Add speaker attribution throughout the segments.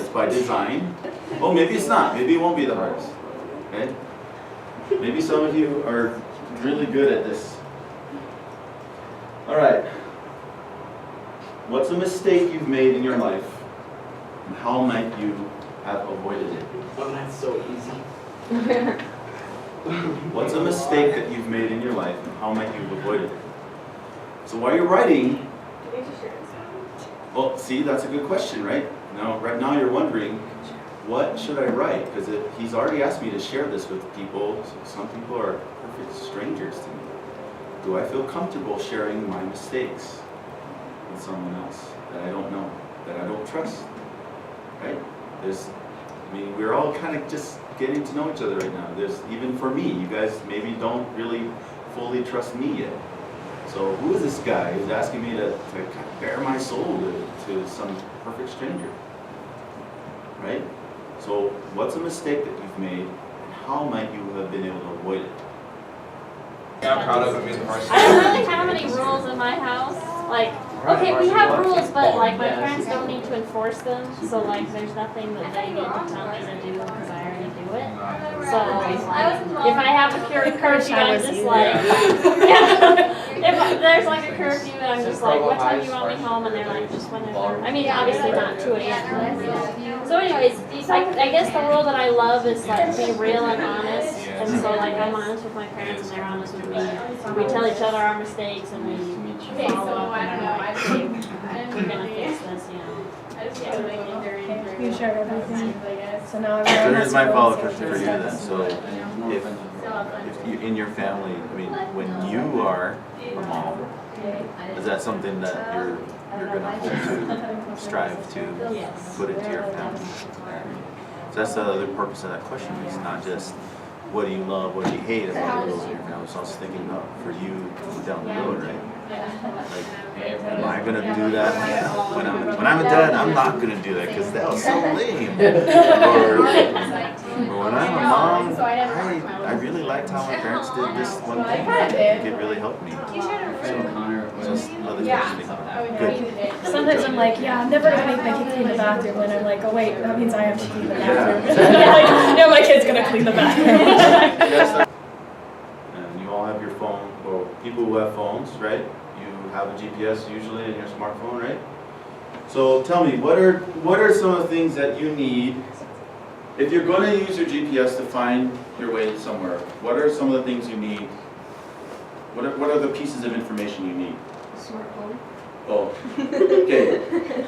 Speaker 1: It's by design. Well, maybe it's not. Maybe it won't be the hardest. Okay? Maybe some of you are really good at this. All right. What's a mistake you've made in your life, and how might you have avoided it?
Speaker 2: Oh, that's so easy.
Speaker 1: What's a mistake that you've made in your life, and how might you have avoided it? So while you're writing, well, see, that's a good question, right? Now, right now you're wondering, what should I write? Because he's already asked me to share this with people. So some people are perfect strangers to me. Do I feel comfortable sharing my mistakes with someone else that I don't know, that I don't trust? Right? We're all kind of just getting to know each other right now. Even for me, you guys maybe don't really fully trust me yet. So who is this guy who's asking me to kind of bare my soul to some perfect stranger? Right? So what's a mistake that you've made, and how might you have been able to avoid it?
Speaker 3: Yeah, I'm proud of him being the person.
Speaker 4: I don't really have any rules in my house. Like, okay, we have rules, but like my parents don't need to enforce them. So like, there's nothing that they need to tell me to do because I already do it. So if I have a curfew, I'm just like, if there's like a curfew, and I'm just like, what time do you want me home? And they're like, just whenever. I mean, obviously not 2 a.m. So anyways, I guess the rule that I love is like be real and honest. And so like I'm honest with my parents and they're honest with me. We tell each other our mistakes and we follow up and we're like, hey, we're gonna fix this, you know.
Speaker 5: You shared everything. So now
Speaker 1: So
Speaker 5: everyone
Speaker 1: here's
Speaker 5: has
Speaker 1: my
Speaker 5: to
Speaker 1: follow-up
Speaker 5: go
Speaker 1: question for you then. So if you, in your family, when you are a mom, is that something that you're gonna hope to strive to put into your family? So that's the other purpose of that question. It's not just what do you love, what do you hate about your family. So I was thinking about for you down the road, right? Like, am I gonna do that when I'm a dad? I'm not gonna do that because that was so lame. Or when I'm a mom, I really liked how my parents did this one thing. I think it really helped me. So just another question. Good.
Speaker 5: Sometimes I'm like, yeah, I'm never gonna make my kid clean the bathroom. And I'm like, oh wait, that means I have to clean the bathroom. Like, no, my kid's gonna clean the bathroom.
Speaker 1: And you all have your phone, or people who have phones, right? You have a GPS usually in your smartphone, right? So tell me, what are some of the things that you need if you're going to use your GPS to find your way somewhere? What are some of the things you need? What are the pieces of information you need?
Speaker 4: Smartphone.
Speaker 1: Oh, okay.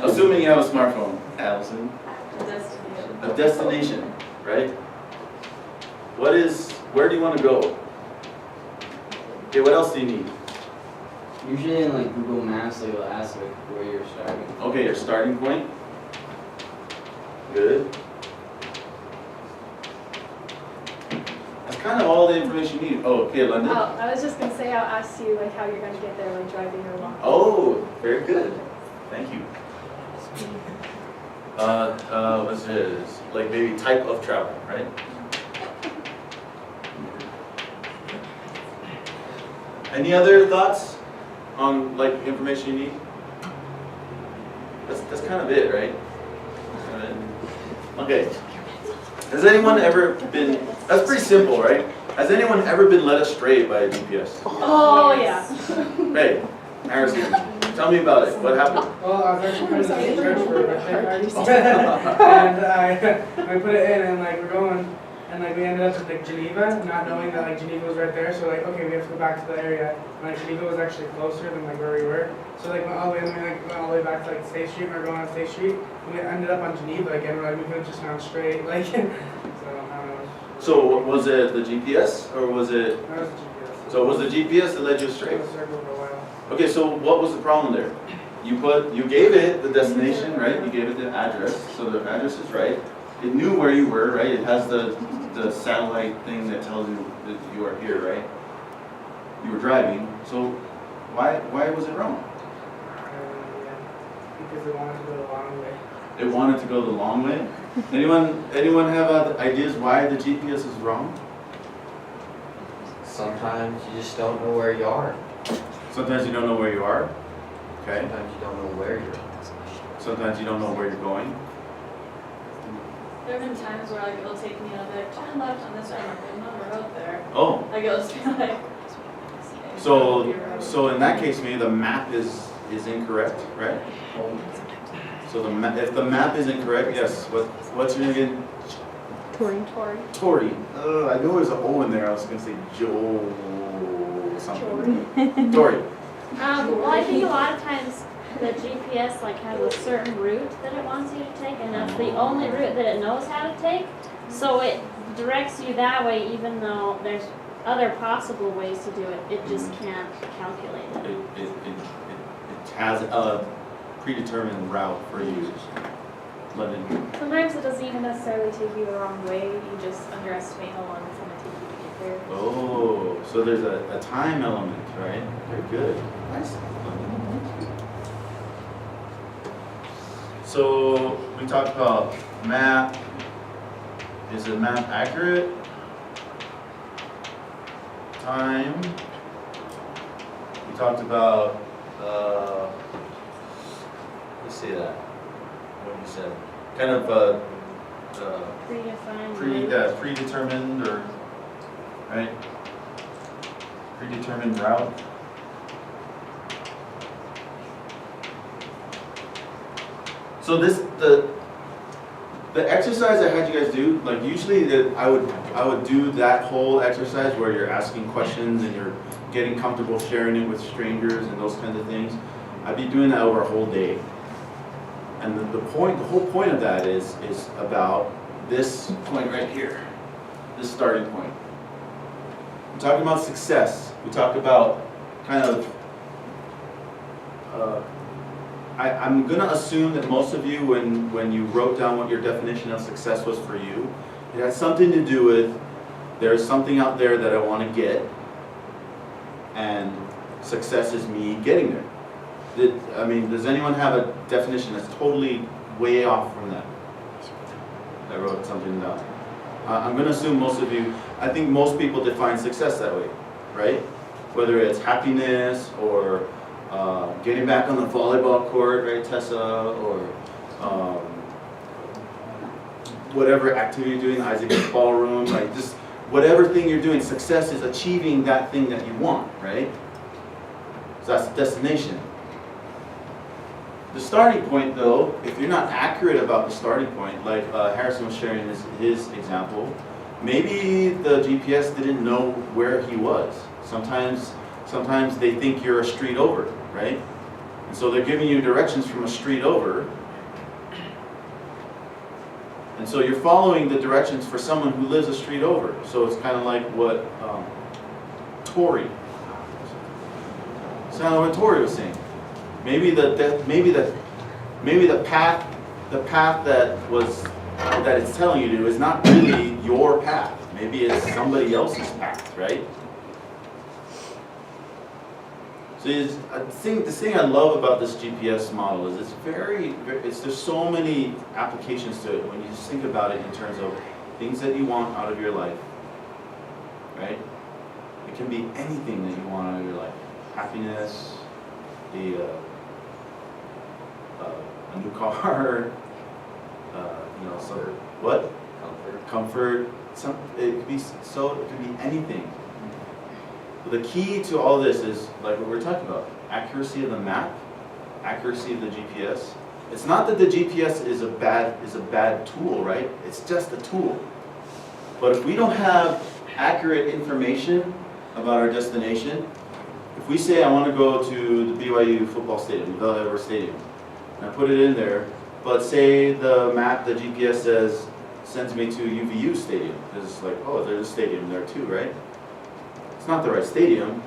Speaker 1: Assuming you have a smartphone, Allison. A destination, right? Where do you want to go? Okay, what else do you need?
Speaker 2: Usually in like Google Maps, like it'll ask like where you're starting.
Speaker 1: Okay, your starting point. Good. That's kind of all the information you need. Oh, okay, London.
Speaker 5: Oh, I was just gonna say, I'll ask you like how you're gonna get there, like driving or walking.
Speaker 1: Oh, very good. Thank you. What's this? Like maybe type of travel, right? Any other thoughts on like information you need? That's kind of it, right? That's kind of it. Okay. Has anyone ever been? That's pretty simple, right? Has anyone ever been led astray by a GPS?
Speaker 5: Oh yeah.
Speaker 1: Hey, Harrison, tell me about it. What happened?
Speaker 6: Well, I was actually putting it in church for a and I put it in and like we're going and like we ended up in like Geneva, not knowing that like Geneva was right there. So like okay, we have to go back to the area. And like Geneva was actually closer than like where we were. So like went all the way, and we like went all the way back to like State Street. And we were going on State Street. And we ended up on Geneva again. We're like we could have just gone straight. Like so I don't know.
Speaker 1: So was it the GPS or was it?
Speaker 6: That was the GPS.
Speaker 1: So it was the GPS that led you astray?
Speaker 6: It was circle for a while.
Speaker 1: Okay, so what was the problem there? You gave it the destination, right? You gave it the address, so the address is right. It knew where you were, right? It has the satellite thing that tells you that you are here, right? You were driving, so why was it wrong?
Speaker 6: Yeah, because they wanted to go the long way.
Speaker 1: It wanted to go the long way. Anyone have ideas why the GPS is wrong?
Speaker 3: Sometimes you just don't know where you are.
Speaker 1: Sometimes you don't know where you are. Okay.
Speaker 3: Sometimes you don't know where you're at.
Speaker 1: Sometimes you don't know where you're going.
Speaker 7: There have been times where like it'll take me and I'll be like, turn left on this one, there's no road there.
Speaker 1: Oh,
Speaker 7: Like it'll just be like.
Speaker 1: so in that case, maybe the map is incorrect, right? So if the map is incorrect, yes, what's your name again?
Speaker 4: Tori.
Speaker 1: Tori. I knew there was an O in there. I was going to say Joe something. Tori.
Speaker 4: Well, I think a lot of times the GPS like has a certain route that it wants you to take, and that's the only route that it knows how to take. So it directs you that way, even though there's other possible ways to do it. It just can't calculate it.
Speaker 1: It has a predetermined route for you.
Speaker 5: Sometimes it doesn't even necessarily take you the wrong way, you just underestimate how long it's going to take you to get there.
Speaker 1: Oh, so there's a time element, right? Very good. Nice. So we talked about map. Is the map accurate? Time. We talked about, let's see that. What you said. Kind of
Speaker 4: Predefined.
Speaker 1: predetermined or, right? Predetermined route. So the exercise I had you guys do, like usually I would do that whole exercise where you're asking questions and you're getting comfortable sharing it with strangers and those kinds of things. I'd be doing that over a whole day. And the whole point of that is about this point right here, this starting point. We're talking about success. We talked about kind of, I'm going to assume that most of you, when you wrote down what your definition of success was for you, it had something to do with there's something out there that I want to get, and success is me getting there. Does anyone have a definition that's totally way off from that? I wrote something down. I'm going to assume most of you, I think most people define success that way, right? Whether it's happiness or getting back on the volleyball court, right, Tessa, or whatever activity you're doing, Isaac's ballroom, like just whatever thing you're doing, success is achieving that thing that you want, right? So that's the destination. The starting point, though, if you're not accurate about the starting point, like Harrison was sharing his example, maybe the GPS didn't know where he was. Sometimes they think you're a street over, right? And so they're giving you directions from a street over. And so you're following the directions for someone who lives a street over. So it's kind of like what Tori. It's kind of what Tori was saying. Maybe the path that it's telling you to is not really your path. Maybe it's somebody else's path, right? So the thing I love about this GPS model is there's so many applications to it when you just think about it in terms of things that you want out of your life, right? It can be anything that you want out of your life. Happiness, a new car, so what? Comfort. It could be anything. But the key to all this is like what we're talking about: accuracy of the map, accuracy of the GPS. It's not that the GPS is a bad tool, right? It's just a tool. But if we don't have accurate information about our destination, if we say I want to go to the BYU football stadium, the Bell Everett Stadium, and I put it in there, but say the map, the GPS sends me to UVU stadium. It's like, oh, there's a stadium there too, right? It's not the right stadium.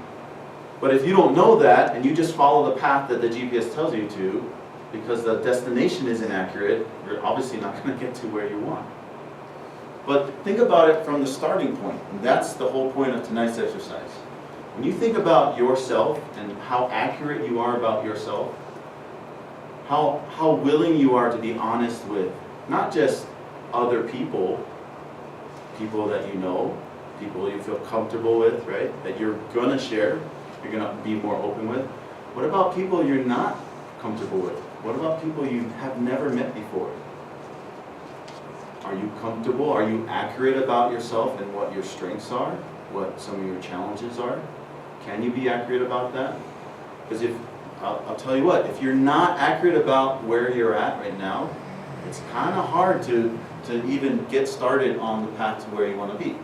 Speaker 1: But if you don't know that, and you just follow the path that the GPS tells you to, because the destination is inaccurate, you're obviously not going to get to where you want. But think about it from the starting point. And that's the whole point of tonight's exercise. When you think about yourself and how accurate you are about yourself, how willing you are to be honest with not just other people that you know, people you feel comfortable with, right? That you're going to share, you're going to be more open with. What about people you're not comfortable with? What about people you have never met before? Are you comfortable? Are you accurate about yourself and what your strengths are? What some of your challenges are? Can you be accurate about that? Because if, I'll tell you what, if you're not accurate about where you're at right now, it's kind of hard to even get started on the path to where you want to be.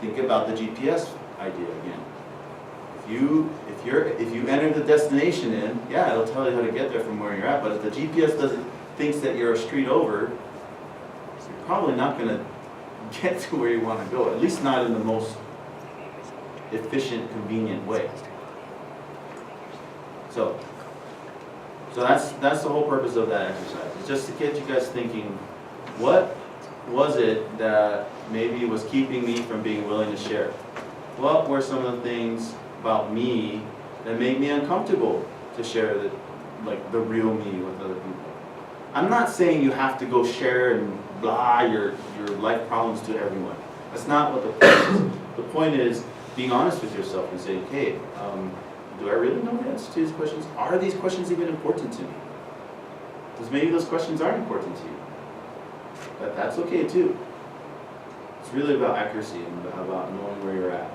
Speaker 1: Think about the GPS idea again. If you enter the destination in, yeah, it'll tell you how to get there from where you're at. But if the GPS thinks that you're a street over, you're probably not going to get to where you want to go. At least not in the most efficient, convenient way. So that's the whole purpose of that exercise. It's just to get you guys thinking, what was it that maybe was keeping me from being willing to share? What were some of the things about me that made me uncomfortable to share the real me with other people? I'm not saying you have to go share and blah your life problems to everyone. That's not what the point is. The point is being honest with yourself and saying, okay, do I really know the answer to these questions? Are these questions even important to me? Because maybe those questions aren't important to you. But that's okay too. It's really about accuracy and about knowing where you're at.